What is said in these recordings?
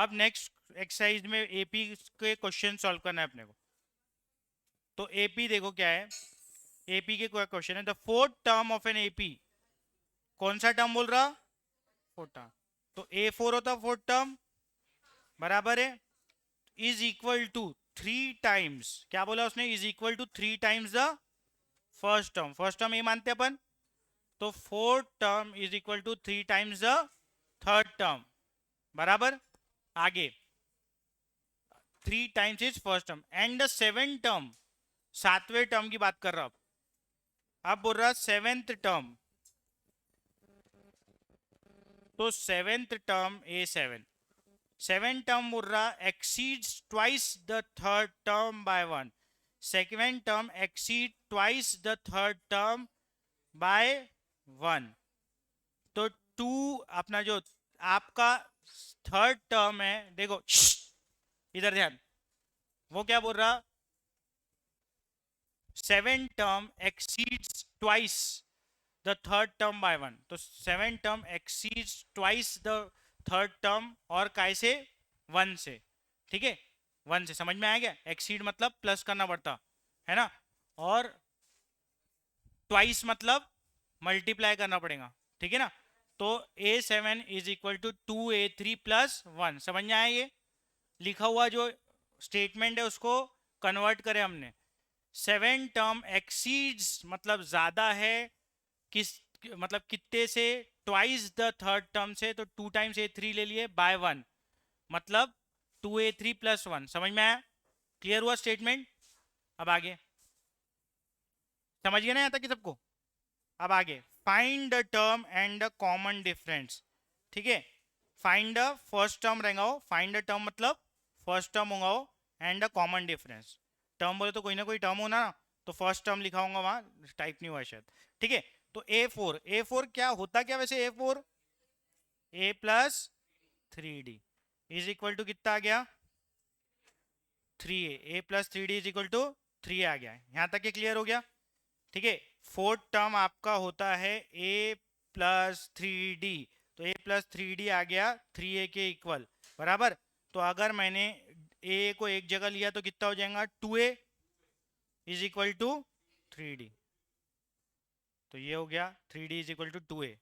अब next exercise में AP के क्वेश्चन सॉल्व करना है अपने को। तो एपी देखो क्या है, एपी के क्या क्वेश्चन है, the fourth term of an AP, कौन सा टर्म बोल रहा, फोर्थ टर्म। तो ए फोर होता फोर्थ टर्म, बराबर है, इज इक्वल टू 3 टाइम्स, क्या बोला उसने, is equal to 3 times the first term, first term ये मानते अपन। तो fourth term is equal to 3 times the third term, बराबर। आगे 3 times is first term and the seventh term, सातवें टर्म की बात कर रहा हूं। अब बोल रहा सेवेंथ टर्म, तो seventh term A7, seventh term बोल रहा exceeds twice the third term by 1, second term exceed twice the third term by 1। तो 2, अपना जो आपका थर्ड टर्म है, देखो इधर ध्यान, वो क्या बोल रहा, seven term exceeds twice the third term by 1, तो seven term exceeds twice the third term, और कैसे, 1 से, ठीक है, 1 से समझ में आ गया, एक्सीड मतलब प्लस करना पड़ता है ना, और ट्वाइस मतलब मल्टीप्लाई करना पड़ेगा, ठीक है ना। तो A7 is equal to 2A3+1, समझ में आया, ये लिखा हुआ जो स्टेटमेंट है उसको कन्वर्ट करें हमने, सेवन टर्म एक्सीड्स मतलब ज्यादा है, किस मतलब कितने से, ट्वाइस द थर्ड टर्म से, तो 2 टाइम्स A3 ले लिए बाय 1, मतलब 2A3+1, समझ में आया, क्लियर हुआ स्टेटमेंट। अब आगे समझ गए ना यहाँ तक कि सबको। अब आगे find the term and the common difference, ठीक है, फाइंड द फर्स्ट टर्म रहेगा वो, फाइंड द टर्म मतलब फर्स्ट टर्म होगा वो, and the common difference, term बोले तो कोई ना कोई टर्म होना ना, तो फर्स्ट टर्म लिखा होगा वहां, टाइप नहीं हुआ शायद, ठीक है। तो A4 क्या होता, क्या वैसे A4, A+3D is equal to कितना आ गया, 3A+3D इज इक्वल टू 3 आ गया, यहां तक ये क्लियर हो गया, ठीक है। फोर्थ टर्म आपका होता है A+3D, तो A+3D आ गया 3A के इक्वल, बराबर। तो अगर मैंने A को एक जगह लिया तो कितना हो जाएगा, 2A is equal to 3D, तो ये हो गया 3D is equal to 2A,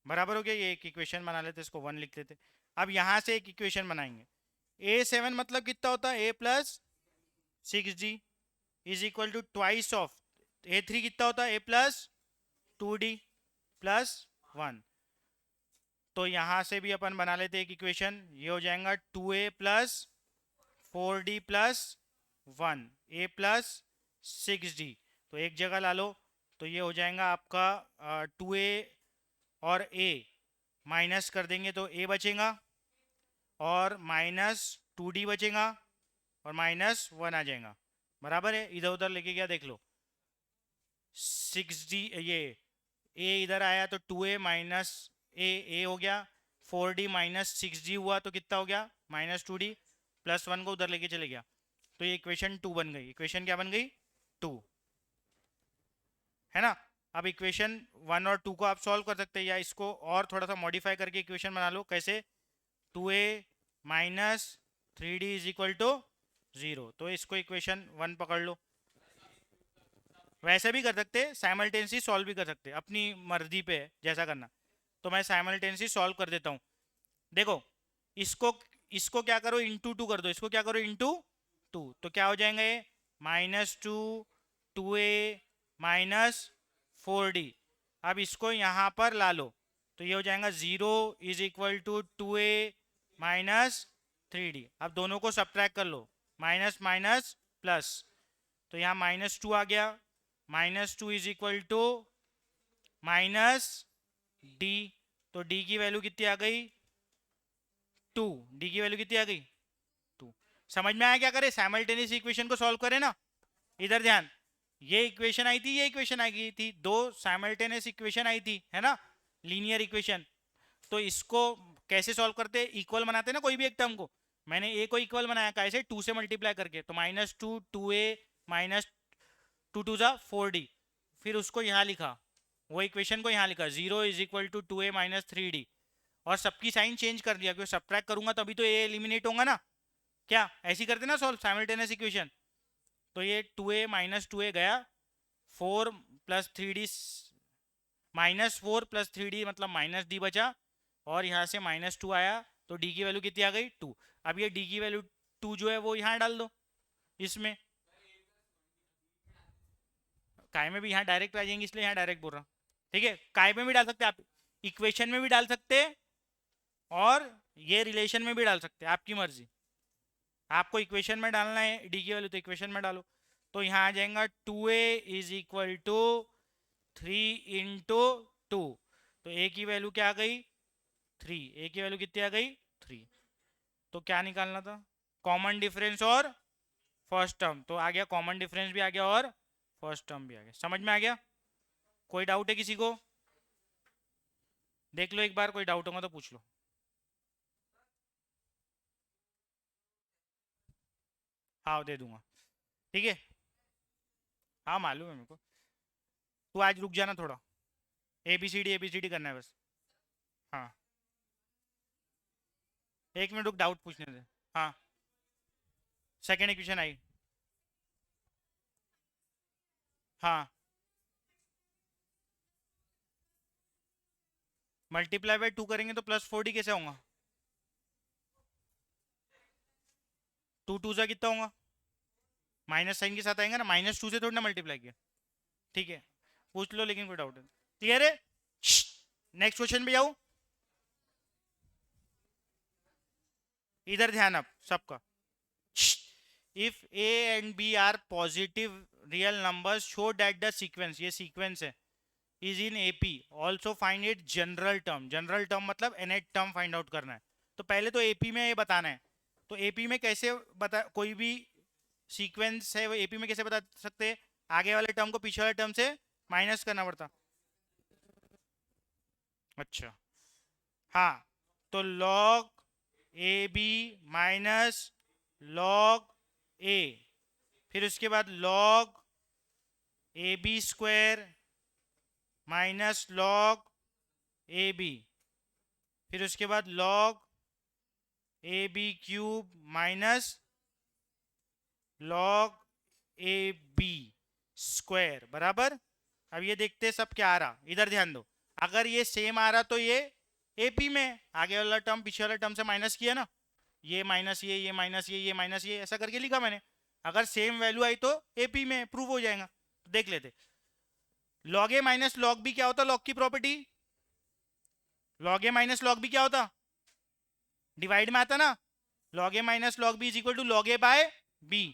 बराबर हो गया। ये एक इक्वेशन बना लेते, इसको 1 लिख लेते। अब यहां से एक इक्वेशन बनाएंगे, A7 मतलब कितना होता है, A+6D is equal to twice of A3, कितना होता है, A+2D प्लस 1, तो यहां से भी अपन बना लेते एक इक्वेशन, ये हो जाएगा 2A+4D+1, A+6D, तो एक जगह ला लो, तो ये हो जाएगा आपका 2A और A माइनस कर देंगे तो A बचेगा, और -2D बचेगा, और -1 आ जाएगा, बराबर है। इधर उधर लेके गया देख लो, 6D, ये A इधर आया तो 2A माइनस A हो गया, 4D -6D हुआ तो कितना हो गया, -2D, +1 को उधर लेके चले गया, तो ये इक्वेशन 2 बन गई, इक्वेशन क्या बन गई, 2, है ना। अब इक्वेशन 1 और 2 को आप सॉल्व कर सकते हैं, या इसको और थोड़ा सा मॉडिफाई करके इक्वेशन बना लो, कैसे, 2A-3D इज इक्वल टू 0, तो इसको इक्वेशन 1 पकड़ लो। वैसे भी कर सकते, साइमल्टेनियसली सॉल्व भी कर सकते, अपनी मर्जी पे है जैसा करना। तो मैं साइमल्टेनियसली सॉल्व कर देता हूँ, देखो, इसको इसको क्या करो, इंटू 2 कर दो, इसको क्या करो, इंटू 2, तो क्या हो जाएंगे, -2 2A -4D। अब इसको यहाँ पर ला लो, तो ये हो जाएगा 0 is equal to 2A -3D। अब दोनों को सब्ट्रैक्ट कर लो, माइनस माइनस प्लस, तो यहाँ -2 आ गया, -2 इज इक्वल टू -D, तो D की वैल्यू कितनी आ गई, 2, D की वैल्यू कितनी आ गई, 2। समझ में आया क्या करे, साइमल्टेनियस इक्वेशन को सॉल्व करें ना, इधर ध्यान, ये इक्वेशन आई थी, ये इक्वेशन आई थी, दो साइमल्टेनियस इक्वेशन आई थी, है ना, लीनियर इक्वेशन। तो इसको कैसे सॉल्व करते, इक्वल बनाते ना कोई भी एक टर्म को, मैंने ए को इक्वल बनाया कैसे, 2 से मल्टीप्लाई करके, तो -2 2A -2 2 ज़ा 4D, फिर उसको यहाँ लिखा, वो इक्वेशन को यहाँ लिखा, 0 is equal to 2A -3D, और सबकी साइन चेंज कर दिया, क्योंकि सब्ट्रैक्ट करूंगा तभी तो ए एलिमिनेट होगा ना, क्या ऐसी करते ना सॉल्व साइमल्टेनियस इक्वेशन। तो ये 2a माइनस 2a गया, 4 प्लस 3d, -4 + 3d मतलब -d बचा, और यहाँ से -2 आया, तो d की वैल्यू कितनी आ गई 2। अब ये d की वैल्यू 2 जो है वो यहाँ डाल दो इसमें, काय में भी यहाँ डायरेक्ट आ जाएंगे, इसलिए यहाँ डायरेक्ट बोल रहा हूँ। ठीक है, काय में भी डाल सकते हैं आप, इक्वेशन में भी डाल सकते हैं, और ये रिलेशन में भी डाल सकते हैं, आपकी मर्जी। आपको इक्वेशन में डालना है डी की वैल्यू तो इक्वेशन में डालो। तो यहाँ आ जाएगा 2a = 3 × 2। तो a की वैल्यू क्या आ गई 3, a की वैल्यू कितनी आ गई 3। तो क्या निकालना था, कॉमन डिफरेंस और फर्स्ट टर्म। तो आ गया कॉमन डिफरेंस भी आ गया और फर्स्ट टर्म भी आ गया। समझ में आ गया? कोई डाउट है किसी को? देख लो एक बार, कोई डाउट होगा तो पूछ लो। हाँ दे दूंगा। ठीक है, हाँ मालूम है मेरे को। तू आज रुक जाना थोड़ा, ABCD करना है बस। हाँ, एक मिनट रुक, डाउट पूछने दे। हाँ, सेकेंड इक्वेशन आई। हाँ, मल्टीप्लाई बाय 2 करेंगे तो +4d कैसे होगा? 2 2 सा कितना होगा, माइनस साइन के साथ आएगा ना, -2 से थोड़ी ना मल्टीप्लाई किया। ठीक है, पूछ लो, लेकिन कोई डाउट है? क्लियर है? नेक्स्ट क्वेश्चन भी जाऊँ, इधर ध्यान अब सबका। If a and b are positive real numbers show that the sequence, ये सीक्वेंस है, is in AP, also find it general term. General term मतलब nth टर्म फाइंड आउट करना है। तो पहले तो AP में ये बताना है। तो AP में कैसे बता, कोई भी सीक्वेंस है वो AP में कैसे बता सकते हैं? आगे वाले टर्म को पीछे वाले टर्म से माइनस करना पड़ता। अच्छा, हाँ, तो log AB minus log A, फिर उसके बाद log AB² minus log AB, फिर उसके बाद log AB³ minus log AB² बराबर। अब ये देखते हैं सब क्या आ रहा, इधर ध्यान दो। अगर ये सेम आ रहा तो ये AP में, आगे वाला टर्म पीछे वाला टर्म से माइनस किया ना, ये माइनस ये माइनस ये माइनस ये, ऐसा करके लिखा मैंने। अगर सेम वैल्यू आई तो AP में प्रूव हो जाएगा। तो देख लेते, log A minus log B क्या होता, log की property, log A minus log B क्या होता, डिवाइड में आता ना, log A minus log B = log A by B।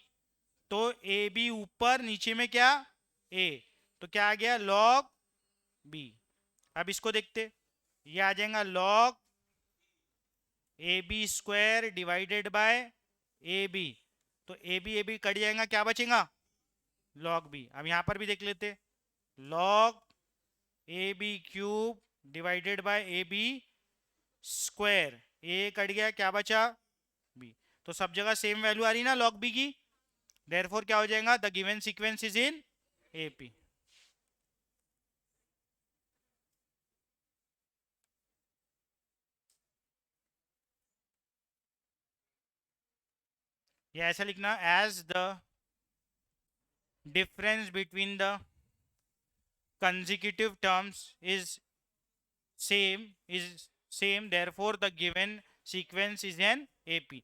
तो AB ऊपर, नीचे में क्या A, तो क्या आ गया log B। अब इसको देखते, ये आ जाएगा log AB² divided by AB। तो AB कट जाएगा, क्या बचेगा log B। अब यहां पर भी देख लेते, log AB³ divided by AB², A cut गया, क्या बचा B। तो सब जगह सेम वैल्यू आ रही ना log B की, देयरफॉर क्या हो जाएगा, the given sequence is in AP। ये ऐसा लिखना, as the difference between the consecutive terms is same therefore the given sequence is an AP।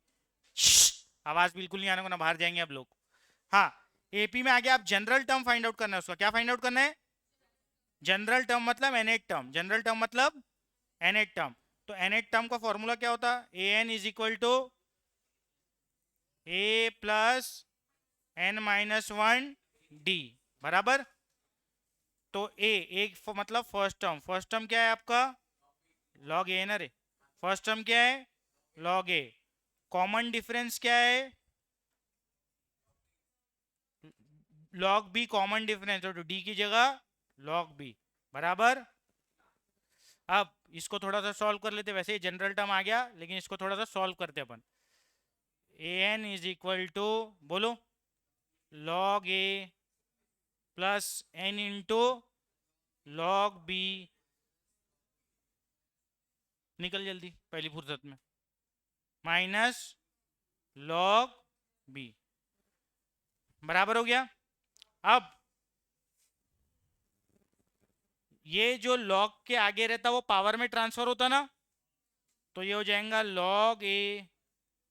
आवाज बिल्कुल नहीं आने को ना, बाहर जाएंगे अब लोग। हाँ, AP में आगे आप जनरल टर्म फाइंड आउट करना है, उसका क्या फाइंड आउट करना है, जनरल टर्म मतलब nth टर्म, जनरल टर्म मतलब nth टर्म। तो nth टर्म का फॉर्मूला क्या होता, an = a plus n-1 d बराबर। तो एक मतलब फर्स्ट टर्म, फर्स्ट टर्म क्या है आपका log A ना रे, फर्स्ट टर्म क्या है log A। कॉमन डिफरेंस क्या है log B, कॉमन डिफरेंस, तो D की जगह log B बराबर। अब इसको थोड़ा सा सॉल्व कर लेते, वैसे ही जनरल टर्म आ गया, लेकिन इसको थोड़ा सा सॉल्व करते अपन। an = बोलो log A plus n × log B निकल जल्दी पहली फुर्सत में, माइनस लॉग बी बराबर हो गया। अब ये जो लॉग के आगे रहता वो पावर में ट्रांसफर होता ना, तो ये हो जाएगा log A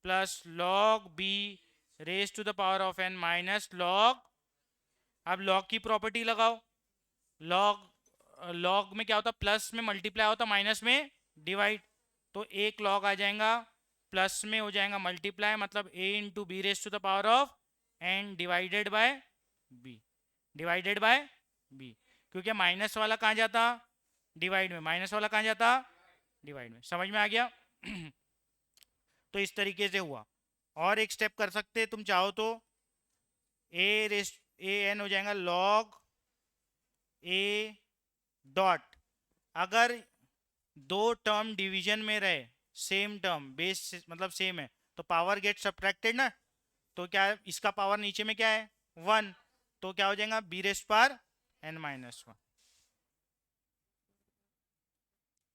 plus log B raise to the power of n minus log. अब लॉग की प्रॉपर्टी लगाओ, लॉग लॉग में क्या होता, प्लस में मल्टीप्लाई होता, माइनस में डिवाइड, तो एक लॉग आ जाएगा, प्लस में हो जाएगा मल्टीप्लाई, मतलब a into B raise to the power of n divided by B, divided by B, क्योंकि माइनस वाला कहाँ जाता, डिवाइड में, माइनस वाला कहाँ जाता, डिवाइड में। समझ में आ गया? तो इस तरीके से हुआ। और एक स्टेप कर सकते तुम चाहो तो, ए एन हो जाएगा लॉग ए डॉट, अगर दो टर्म डिवीजन में रहे, सेम टर्म बेस मतलब सेम है, तो पावर गेट सब्ट्रैक्टेड ना, तो क्या है, इसका पावर नीचे में क्या है 1, तो क्या हो जाएगा B raised power n minus 1।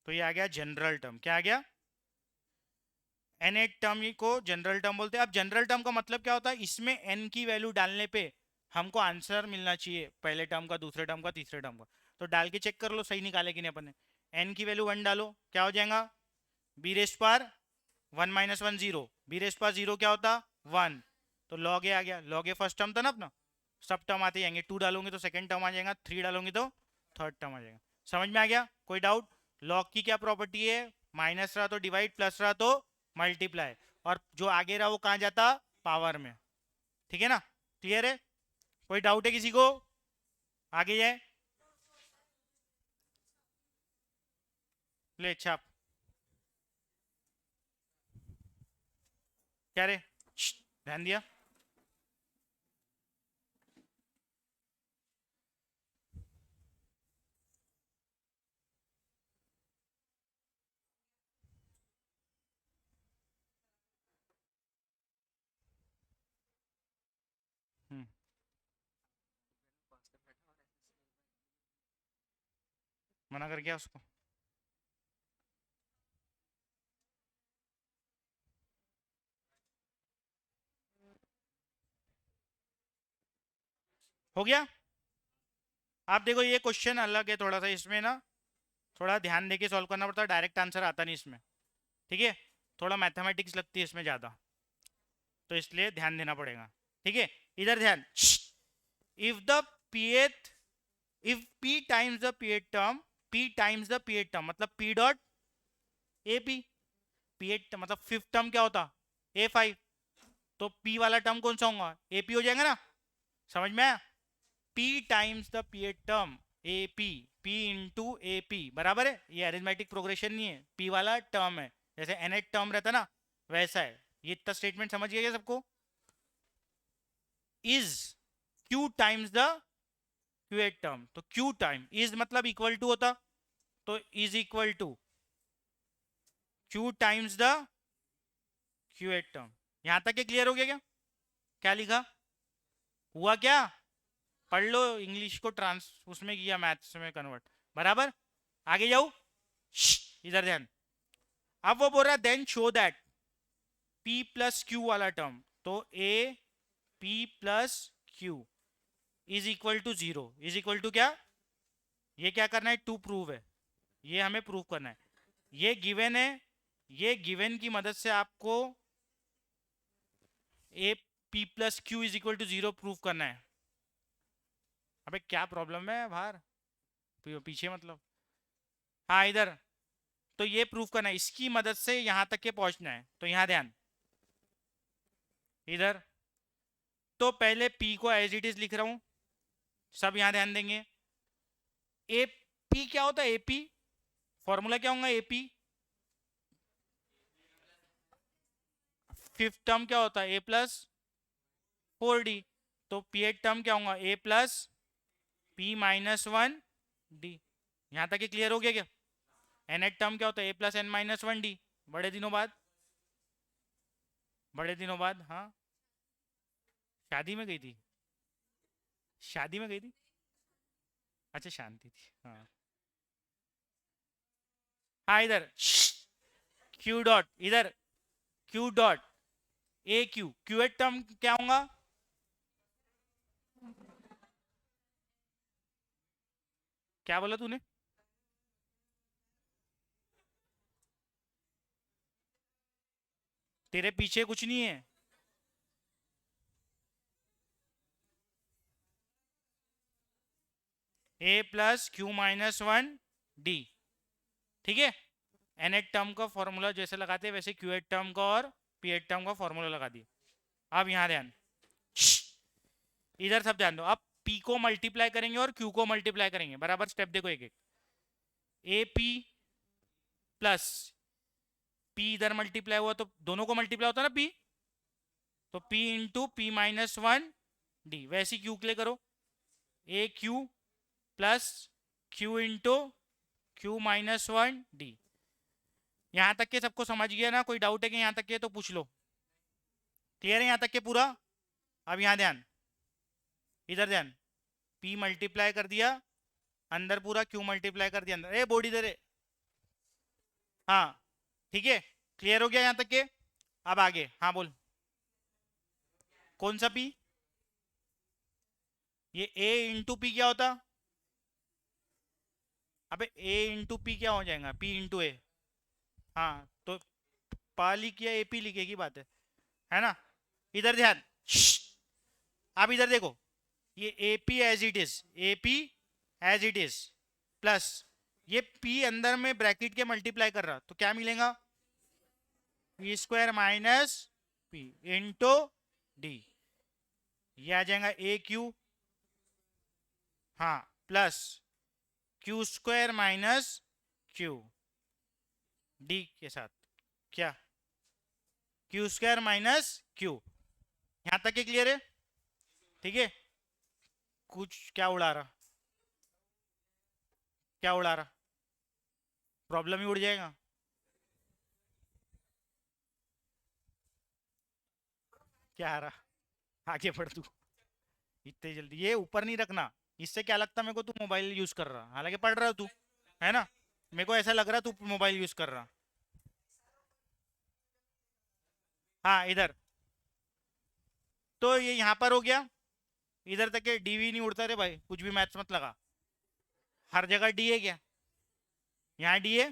तो ये आ गया जनरल टर्म, क्या आ गया, एन एट टर्म को जनरल टर्म बोलते हैं। अब जनरल टर्म का मतलब क्या होता है, इसमें एन की वैल्यू डालने पे हमको आंसर मिलना चाहिए, पहले टर्म का, दूसरे टर्म का, तीसरे टर्म का, तो डाल के चेक कर लो सही निकाले कि नहीं अपन ने। एन की वैल्यू 1 डालो, क्या हो जाएगा B raised power 1 minus 1 0, B raised power 0 क्या होता 1, तो लॉग ए आ गया, लॉग ए फर्स्ट टर्म था ना अपना, सब टर्म आते जाएंगे, 2 डालोगे तो सेकंड टर्म आ जाएगा, 3 डालोगे तो थर्ड टर्म आ जाएगा। समझ में आ गया? कोई डाउट? लॉग की क्या प्रॉपर्टी है, माइनस रहा तो डिवाइड, प्लस रहा तो मल्टीप्लाई, और जो आगे रहा वो कहाँ जाता, पावर में। ठीक है ना, क्लियर है? कोई डाउट है किसी को? आगे जाए, ले छाप, क्या रे, ध्यान दिया? हम्म, मना कर क्या उसको? हो गया? आप देखो ये क्वेश्चन अलग है थोड़ा सा, इसमें ना थोड़ा ध्यान देके सॉल्व करना पड़ता है, डायरेक्ट आंसर आता नहीं इसमें। ठीक है, थोड़ा मैथमेटिक्स लगती है इसमें ज़्यादा, तो इसलिए ध्यान देना पड़ेगा। ठीक है, इधर ध्यान। If the pth, if p times the pth term, p times the pth term मतलब p dot A P, pth मतलब फिफ्थ टर्म क्या होता a5, तो p वाला टर्म कौन सा होगा, ap हो जाएगा ना। समझ में आया? p times the pth term ap, p into A P बराबर है, ये अरिथमेटिक प्रोग्रेशन नहीं है, p वाला टर्म है, जैसे nth टर्म रहता ना वैसा है। ये इतना स्टेटमेंट समझ गया क्या सबको? Is q times the qth term, तो q टाइम इज मतलब इक्वल टू होता, तो is equal to q times the qth term. यहां तक के क्लियर हो गया क्या? क्या लिखा हुआ क्या, पढ़ लो, इंग्लिश को ट्रांस उसमें किया, मैथ्स में कन्वर्ट, बराबर। आगे जाऊ, इधर ध्यान। अब वो बोल रहा है then show that p plus Q वाला टर्म, तो a p plus q is equal to 0, is equal to क्या, ये क्या करना है, टू प्रूव है, ये हमें प्रूव करना है, ये गिवन है, ये गिवन की मदद से आपको a p plus q is equal to 0 prove करना है। अबे क्या प्रॉब्लम है बाहर, पीछे मतलब, हाँ इधर, तो ये प्रूफ करना है, इसकी मदद से यहां तक के पहुंचना है, तो यहां ध्यान, इधर, तो पहले p को एज इट इज लिख रहा हूं, सब यहां ध्यान देंगे। ए पी क्या होता है, एपी फॉर्मूला क्या होगा, एपी फिफ्थ टर्म क्या होता है, ए प्लस 4d, तो पी एट टर्म क्या होगा, ए प्लस पी माइनस 1d। यहां तक क्लियर हो गया क्या? एन एट टर्म क्या होता है, A plus N minus 1d, बड़े दिनों बाद, बड़े दिनों बाद, हाँ शादी में गई थी, शादी में गई थी, अच्छा शांति थी, हाँ हाँ इधर क्यू डॉट इधर, Q dot A Q, Qth term क्या होगा? क्या बोला तूने? तेरे पीछे कुछ नहीं है। A plus Q minus one D, ठीक है। एन एट टर्म का फॉर्मूला जैसे लगाते हैं वैसे क्यू एट टर्म का और पी एट टर्म का फॉर्मूला लगा दिए। अब यहाँ ध्यान, इधर सब ध्यान दो। अब पी को मल्टीप्लाई करेंगे और क्यू को मल्टीप्लाई करेंगे, बराबर स्टेप देखो एक एक। ए पी प्लस पी इधर मल्टीप्लाई हुआ तो दोनों को मल्टीप्लाई होता है ना पी, तो P into P minus one D. वैसे क्यू के लिए करो, A Q plus Q into Q minus one D. यहां तक के सबको समझ गया ना? कोई डाउट है कि यहां तक के तो पूछ लो। क्लियर है यहां तक के पूरा? अब यहां ध्यान, इधर ध्यान, पी मल्टीप्लाई कर दिया अंदर पूरा, क्यू मल्टीप्लाई कर दिया अंदर। ए बॉडी दे रे, हाँ ठीक है। क्लियर हो गया यहां तक के? अब आगे, हाँ बोल। कौन सा पी? ये ए इंटू पी क्या होता? अबे ए इंटू पी क्या हो जाएगा? पी इंटू ए। हाँ तो पा लिखिए ए पी लिखे की बात है ना? इधर ध्यान, अब इधर देखो, ये A P as it is, A P as it is plus ये पी अंदर में ब्रैकेट के मल्टीप्लाई कर रहा, तो क्या मिलेगा? P square minus P into D. ये आ जाएगा ए क्यू, हाँ plus Q square minus Q D के साथ, क्या? Q square minus Q. यहां तक के क्लियर है? ठीक है। कुछ क्या उड़ा रहा, क्या उड़ा रहा? प्रॉब्लम ही उड़ जाएगा। क्या आ रहा? आगे बढ़ तू, इतने जल्दी ये ऊपर नहीं रखना। इससे क्या लगता मेरे को तू मोबाइल यूज कर रहा, हालांकि पढ़ रहा तू, है ना? मेरे को ऐसा लग रहा तू मोबाइल यूज कर रहा। हाँ इधर, तो ये यहाँ पर हो गया। इधर तक के डीवी नहीं उड़ता रे भाई, कुछ भी मैथ्स मत लगा। हर जगह डी है क्या? यहाँ डी है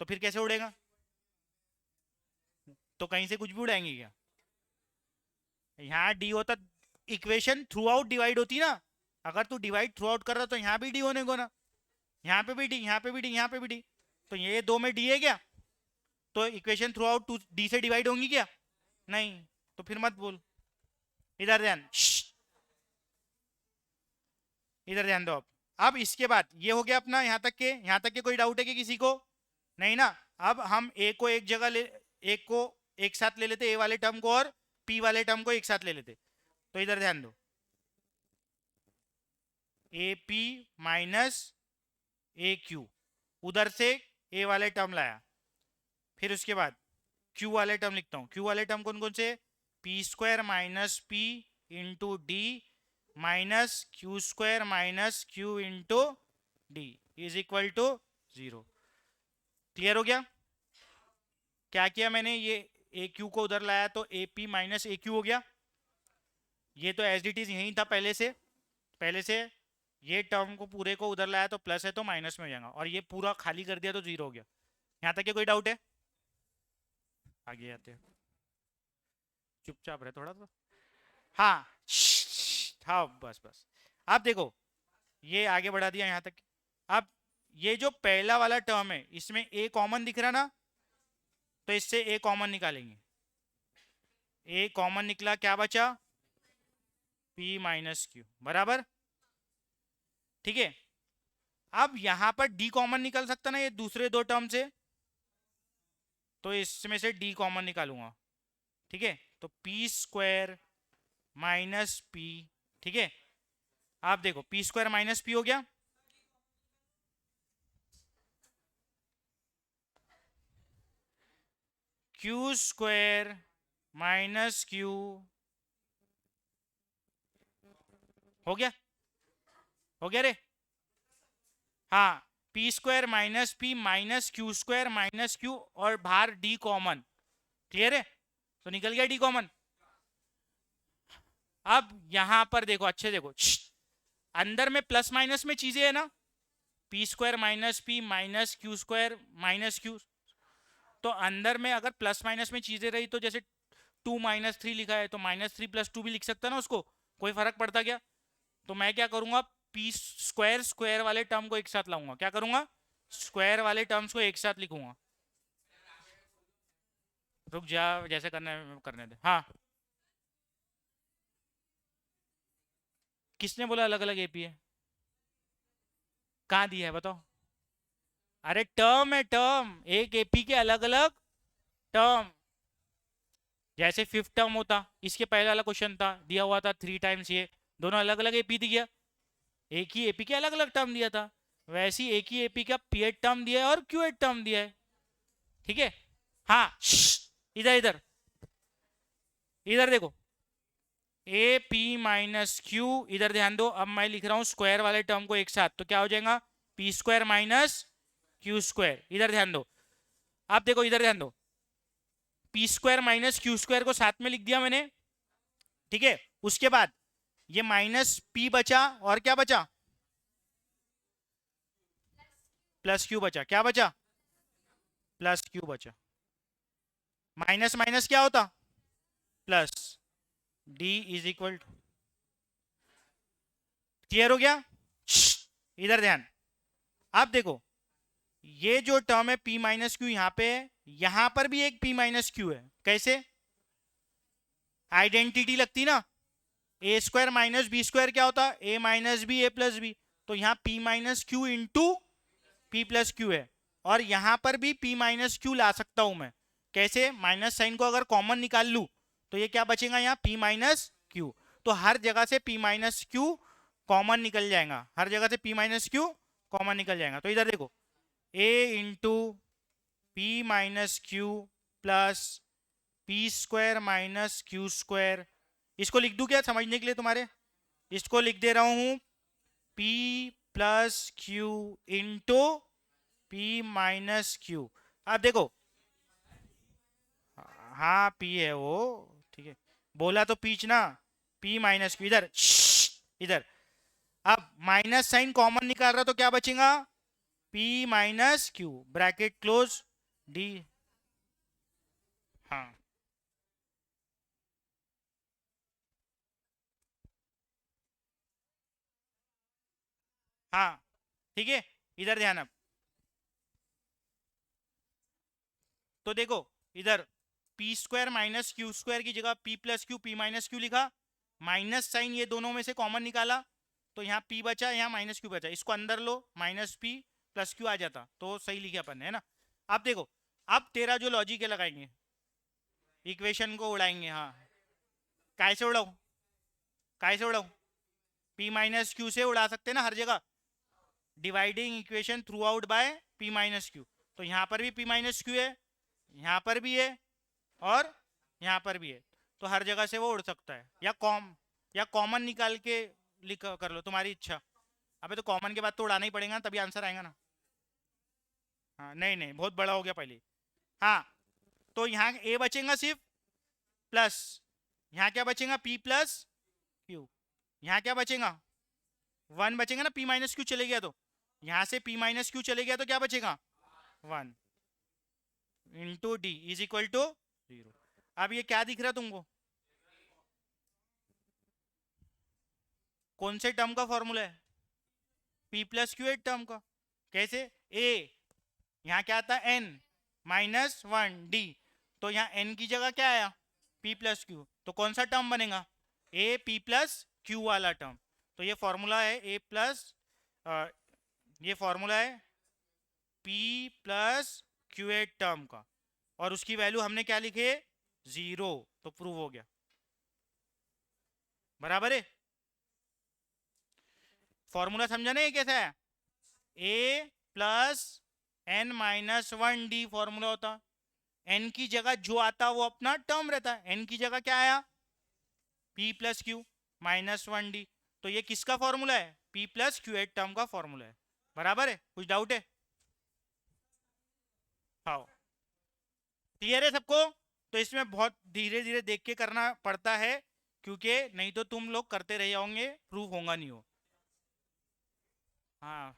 तो फिर कैसे उड़ेगा? तो कहीं से कुछ भी उड़ाएंगे क्या? यहाँ डी होता, इक्वेशन थ्रू आउट डिवाइड होती ना। अगर तू डिवाइड थ्रू आउट कर रहा तो यहाँ भी डी होने को ना। यहाँ पे भी डी, यहाँ पे भी डी, यहाँ पे भी डी, तो ये दो में डी है क्या? तो equation throughout two D से डिवाइड होंगी क्या? नहीं, तो फिर मत बोल। इधर ध्यान, इधर ध्यान दो। अब इसके बाद ये हो गया अपना यहाँ तक के। यहाँ तक के कोई डाउट है कि किसी को? नहीं ना? अब हम ए को एक जगह ले, एक को एक साथ ले लेते, ए वाले टर्म को, और पी वाले टर्म को एक साथ ले लेते। तो इधर ध्यान दो, A P minus A Q, उधर से ए वाले टर्म लाया, फिर उसके बाद क्यू वाले टर्म लिखता हूं। क्यू वाले टर्म कौन कौन से? P square minus P into D minus Q square minus Q into D is equal to 0। Clear हो गया? क्या किया मैंने, ये ए क्यू को उधर लाया तो A P minus A Q हो गया। ये तो एज इट इज यही था पहले से ये टर्म को पूरे को उधर लाया तो प्लस है तो माइनस में हो जाएगा, और ये पूरा खाली कर दिया तो 0 हो गया। यहाँ तक के कोई डाउट है? आगे आते हैं, चुपचाप रहे थोड़ा सा। हाँ हाँ बस बस। अब देखो, ये आगे बढ़ा दिया यहाँ तक। अब ये जो पहला वाला टर्म है इसमें ए कॉमन दिख रहा ना, तो इससे ए कॉमन निकालेंगे। ए कॉमन निकला, क्या बचा? पी माइनस क्यू, बराबर, ठीक है। अब यहां पर डी कॉमन निकल सकता ना ये दूसरे दो टर्म से, तो इसमें से डी कॉमन निकालूंगा, ठीक है। तो पी स्क्वायर माइनस पी, ठीक है। आप देखो पी स्क्वायर माइनस पी हो गया, क्यू स्क्वायर माइनस क्यू हो गया, हो गया रे? हाँ, P square minus P minus Q square minus Q और बाहर डी कॉमन। क्लियर है? तो निकल गया डी कॉमन। अब यहां पर देखो, अच्छे देखो, अंदर में प्लस माइनस में चीजें है ना, P square minus P minus Q square minus Q. तो अंदर में अगर प्लस माइनस में चीजें रही तो जैसे 2 - 3 लिखा है तो -3 + 2 भी लिख सकता ना उसको, कोई फर्क पड़ता क्या? तो मैं क्या करूंगा, पी स्क्वायर स्क्वायर वाले टर्म को एक साथ लाऊंगा। क्या करूंगा? स्क्वायर वाले टर्म्स को एक साथ लिखूंगा। रुक जा, जैसे करने दे। हाँ, किसने बोला अलग अलग एपी है? कहाँ दिया है बताओ? अरे टर्म है, टर्म, एक एपी के अलग अलग टर्म। जैसे फिफ्थ टर्म होता, इसके पहले वाला क्वेश्चन था, दिया हुआ था 3 टाइम्स, ये दोनों अलग अलग एपी दिया, एक ही एपी के अलग अलग टर्म दिया था। वैसे ही एक ही एपी का पी8 टर्म दिया है और क्यू8 टर्म दिया है। ठीक है? हाँ, इधर इधर इधर देखो, ए पी माइनस क्यू, इधर ध्यान दो। अब मैं लिख रहा हूं स्क्वायर वाले टर्म को एक साथ, तो क्या हो जाएगा? P square minus Q square. इधर ध्यान दो, आप देखो, इधर ध्यान दो, P square minus Q square को साथ में लिख दिया मैंने। ठीक है? उसके बाद ये माइनस पी बचा और क्या बचा? प्लस क्यू बचा। क्या बचा? प्लस क्यू बचा। माइनस माइनस क्या होता? Plus. D is equal to, clear हो गया? इधर ध्यान, आप देखो, ये जो टर्म है p माइनस क्यू यहां पे है, यहां पर भी एक p माइनस क्यू है। कैसे? आइडेंटिटी लगती ना, ए स्क्वायर माइनस बी स्क्वायर क्या होता? ए माइनस बी ए प्लस बी। तो यहां p minus Q into P plus Q है, और यहां पर भी p माइनस क्यू ला सकता हूं मैं। कैसे? माइनस साइन को अगर कॉमन निकाल लूं तो ये क्या बचेगा यहाँ? p minus Q. तो हर जगह से p माइनस क्यू कॉमन निकल जाएगा, हर जगह से p माइनस क्यू कॉमन निकल जाएगा। तो इधर देखो, a into P minus Q plus P square minus Q square. इसको लिख दूं क्या समझने के लिए तुम्हारे? इसको लिख दे रहा हूं p plus Q into P minus Q. अब देखो, हाँ p है वो, ठीक है, बोला तो पीच ना, p माइनस क्यू। इधर इधर, अब माइनस साइन कॉमन निकाल रहा तो क्या बचेगा? p minus Q, bracket close, D. हाँ, हाँ, ठीक है, इधर ध्यान। अब तो देखो, इधर P square minus Q square की जगह p plus Q P minus Q लिखा, माइनस साइन ये दोनों में से कॉमन निकाला, तो यहाँ p बचा, यहाँ माइनस क्यू बचा, इसको अंदर लो, माइनस पी प्लस क्यू आ जाता, तो सही लिखा अपन ने, है ना? अब देखो, अब तेरा जो लॉजिक है लगाएंगे, इक्वेशन को उड़ाएंगे। हाँ, कैसे उड़ाऊ? कैसे उड़ाऊ? p माइनस क्यू से उड़ा सकते हैं ना हर जगह, dividing equation through out by p minus Q. तो यहाँ पर भी p माइनस क्यू है, यहाँ पर भी है, और यहाँ पर भी है, तो हर जगह से वो उड़ सकता है। या कॉमन निकाल के लिख कर लो, तुम्हारी इच्छा। अबे तो कॉमन के बाद तो उड़ाना ही पड़ेगा, तभी आंसर आएगा ना। हाँ, नहीं नहीं, बहुत बड़ा हो गया पहले। हाँ, तो यहाँ ए बचेगा सिर्फ प्लस, यहाँ क्या बचेगा? p plus Q. यहाँ क्या बचेगा? 1 बचेगा ना, p माइनस क्यू चले गया तो, यहाँ से p माइनस क्यू चले गया तो क्या बचेगा? 1 into D is equal to 0। अब ये क्या दिख रहा तुमको? कौन से टर्म का फॉर्मूला है? p plus Q eight term का। कैसे? a, यहाँ क्या आता? n -1 d, तो यहाँ n की जगह क्या आया? p प्लस क्यू, तो कौन सा टर्म बनेगा? a p प्लस क्यू वाला टर्म। तो ये फॉर्मूला है a प्लस, ये फॉर्मूला है p plus Q eight term का, और उसकी वैल्यू हमने क्या लिखे? 0। तो प्रूव हो गया, बराबर है। फॉर्मूला समझा नहीं कैसा है? a plus n-1 d formula होता, n की जगह जो आता वो अपना टर्म रहता है, n की जगह क्या आया? p plus Q -1 d। तो ये किसका फॉर्मूला है? p plus Q eight term का फॉर्मूला है। बराबर है, कुछ डाउट है? हाँ, क्लियर है सबको? तो इसमें बहुत धीरे धीरे देख के करना पड़ता है, क्योंकि नहीं तो तुम लोग करते रह जाओगे, प्रूफ होगा नहीं हो। हाँ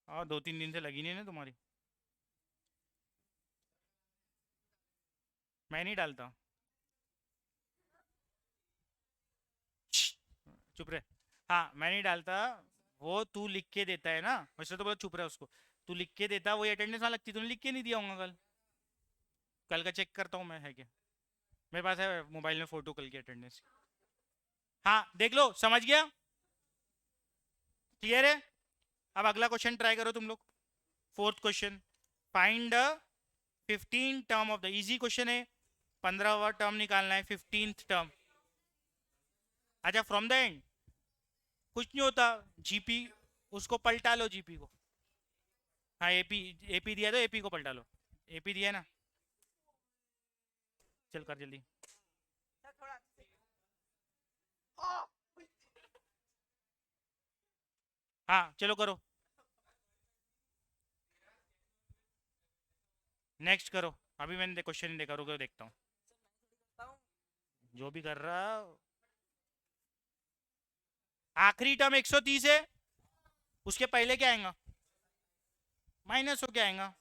हाँ, 2-3 दिन से लगी नहीं ना तुम्हारी। मैं नहीं डालता। चुप रहे। हाँ, मैं नहीं डालता। वो तू लिख के देता है ना, वैसे तो बोला चुप रहे उसको। तू लिख के देता, वही अटेंडेंस वहाँ लगती, तूने लिख के नहीं दिया होगा कल। कल का चेक करता हूँ मैं, है क्या? मेरे पास है मोबाइल में फोटो कल की अटेंडेंस। हाँ देख लो, समझ गया? क्लियर है? अब अगला क्वेश्चन ट्राई करो तुम लोग। Fourth question, find the 15 term of the, easy question है। 15वां टर्म निकालना है, 15th टर्म। अच्छा, फ्रॉम द एंड कुछ नहीं होता। जीपी, उसको पलटा लो जीपी को। हाँ, एपी, एपी दिया तो एपी को पलटा लो। एपी दिया है ना? चल कर जल्दी। हाँ चलो करो, नेक्स्ट करो। अभी मैंने क्वेश्चन नहीं देखा, रुको देखता हूँ। जो भी कर रहा, आखिरी टर्म 130 है, उसके पहले क्या आएगा? माइनस हो क्या आएगा?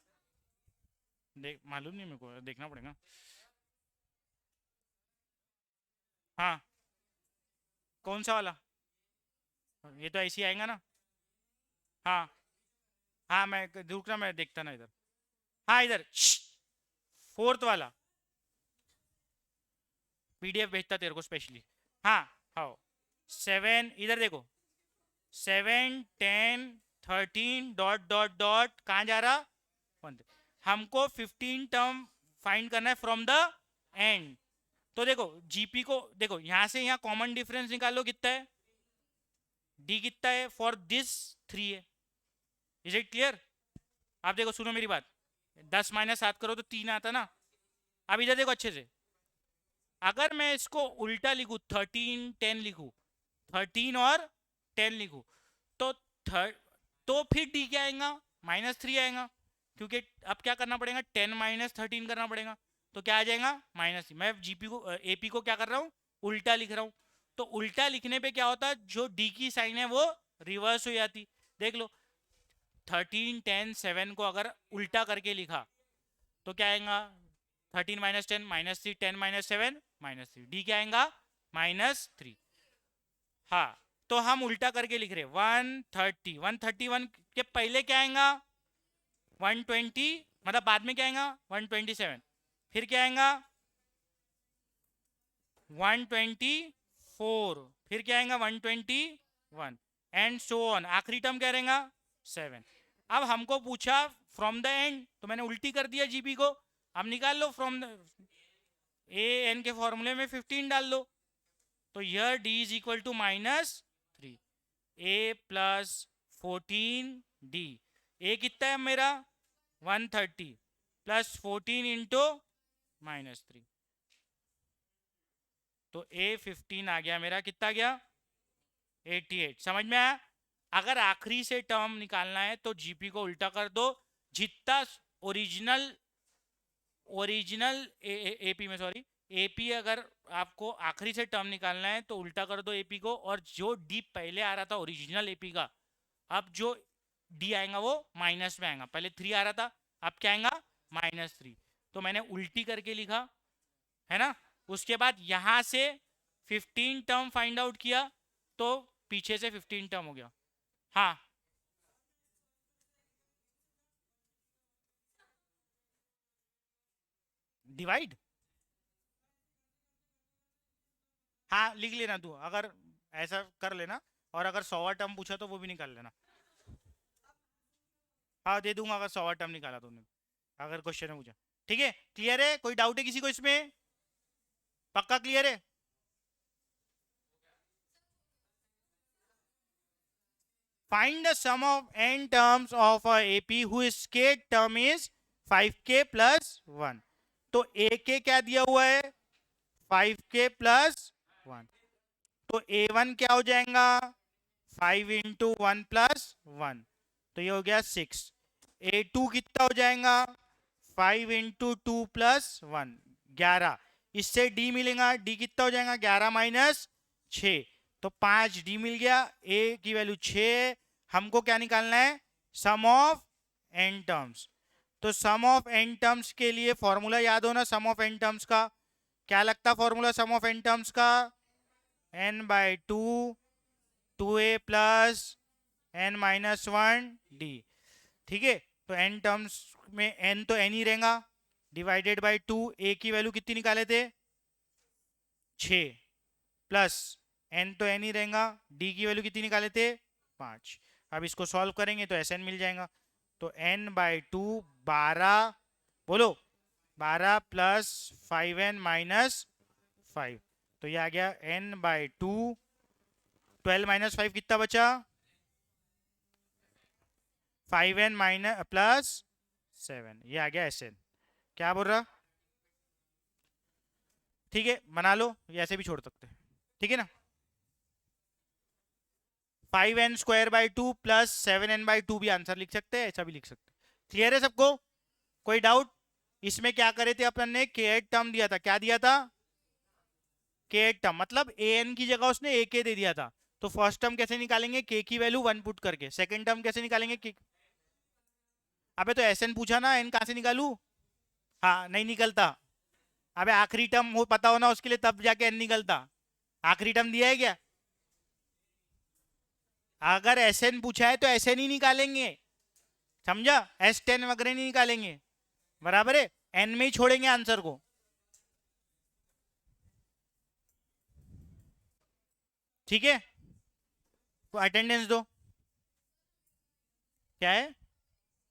देख, मालूम नहीं मेरे को, देखना पड़ेगा। हाँ, कौन सा वाला? ये तो ऐसे ही आएगा ना। हाँ हाँ, मैं रुकना, मैं देखता ना इधर। हाँ इधर, फोर्थ वाला। पीडीएफ भेजता तेरे को स्पेशली। हाँ हाँ, 7 इधर देखो, 7 10 13 डॉट डॉट डॉट, कहाँ जा रहा? 1। हमको 15 टर्म फाइंड करना है फ्रॉम द एंड। तो देखो जीपी को देखो, यहां से यहाँ कॉमन डिफरेंस निकालो, कितना है? डी कितना है फॉर दिस? 3 है। Is it clear? आप देखो, सुनो मेरी बात। 10 - 7 करो तो 3 आता ना। अब इधर देखो अच्छे से, अगर मैं इसको उल्टा लिखूं, 13 10 लिखूं, 13 और 10 लिखूं, तो थर्ड, तो फिर डी क्या आएगा? -3 आएगा, क्योंकि अब क्या करना पड़ेगा? 10 - 13 करना पड़ेगा। तो क्या आ जाएगा? -3। मैं जीपी को, एपी को क्या कर रहा हूँ? उल्टा लिख रहा हूँ। तो उल्टा लिखने पे क्या होता है, जो डी की साइन है वो रिवर्स हो जाती। देख लो, 13 10 7 को अगर उल्टा करके लिखा तो क्या आएगा? 13 - 10 -3, 10 - 7 -3, डी क्या आएगा? -3। हाँ, तो हम उल्टा करके लिख रहे, 130, 131 के पहले क्या आएगा? 120, मतलब बाद में क्या आएगा? 127, फिर क्या आएगा? 124, फिर क्या आएगा? 121, एंड सो ऑन। आखिरी टर्म क्या रहेगा? 7। अब हमको पूछा फ्रॉम द एंड, तो मैंने उल्टी कर दिया जीपी को। अब निकाल लो फ्रॉम द, ए एन के फॉर्मूले में 15 डाल लो। तो यह D is equal to -3, A plus 14 D. A कितना है मेरा? 130 प्लस 14 इंटू -3, तो ए 15 आ गया मेरा। कितना गया? 88। समझ में आया? अगर आखिरी से टर्म निकालना है तो जीपी को उल्टा कर दो, जितना ओरिजिनल, ओरिजिनल एपी में, सॉरी, एपी, अगर आपको आखिरी से टर्म निकालना है तो उल्टा कर दो एपी को, और जो डी पहले आ रहा था ओरिजिनल एपी का, अब जो डी आएगा वो माइनस में आएगा। पहले 3 आ रहा था, अब क्या आएगा? -3। तो मैंने उल्टी करके लिखा, है ना? उसके बाद यहां से 15 टर्म फाइंड आउट किया, तो पीछे से 15 टर्म हो गया। हाँ, डिवाइड। हाँ लिख लेना तू, अगर ऐसा कर लेना। और अगर 100वां टर्म पूछा तो वो भी निकाल लेना। हाँ दे दूंगा, अगर 100वां टर्म निकाला तुमने, अगर क्वेश्चन में पूछा। ठीक है, क्लियर है? कोई डाउट है किसी को इसमें? पक्का क्लियर है? Find the sum of n terms of a AP whose k term is 5k plus 1। तो a के क्या दिया हुआ है? 5k plus 1। तो A1 क्या हो जाएगा 5 इंटू 1+1, तो ये हो गया 6। A2 कितना हो जाएगा 5 इंटू 2+1, 11। इससे D मिलेगा, D कितना हो जाएगा 11 माइनस 6, तो 5 D मिल गया। A की वैल्यू 6, हमको क्या निकालना है सम ऑफ n टर्म्स। तो सम ऑफ n टर्म्स के लिए फॉर्मूला याद हो ना, सम ऑफ n टर्म्स का क्या लगता formula some of n terms का, n/2 2a plus n-1 d। ठीक है, तो n टर्म्स में n तो n ही रहेगा, डिवाइडेड बाय 2। a की वैल्यू कितनी निकाले थे 6, प्लस n तो n ही रहेगा, d की वैल्यू कितनी निकाले थे 5। अब इसको सॉल्व करेंगे तो Sn मिल जाएगा। तो n/2 12, बोलो 12 प्लस 5n-5, तो ये आ गया n/2। 12 माइनस 5 कितना बचा 5n माइनस प्लस 7, ये आ गया Sn। क्या बोल रहा, ठीक है बना लो, ये ऐसे भी छोड़ सकते हैं, ठीक है ना। 5n² प्लस 7n/2 भी आंसर लिख सकते हैं, ऐसा भी लिख सकते हैं। क्लियर है सबको, कोई डाउट। इसमें क्या करे थे अपन ने k8 टर्म दिया था, क्या दिया था k8 टर्म, मतलब an की जगह उसने ak दे दिया था। तो फर्स्ट टर्म कैसे निकालेंगे k की वैल्यू 1 पुट करके, सेकंड टर्म कैसे निकालेंगे k। अबे तो Sn पूछा ना, n कहां से निकालू, हाँ नहीं निकलता। अबे आखिरी टर्म हो पता हो ना उसके लिए, तब जाके n निकलता। आखिरी टर्म दिया है क्या, अगर Sn पूछा है तो Sn ही निकालेंगे, समझा, S10 वगैरह नहीं निकालेंगे, बराबर है, n में ही छोड़ेंगे आंसर को। ठीक है, तो अटेंडेंस दो, क्या है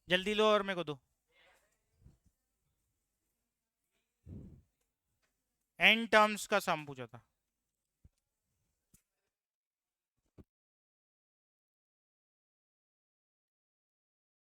जल्दी लो और मेरे को दो। n टर्म्स का सम पूछा था।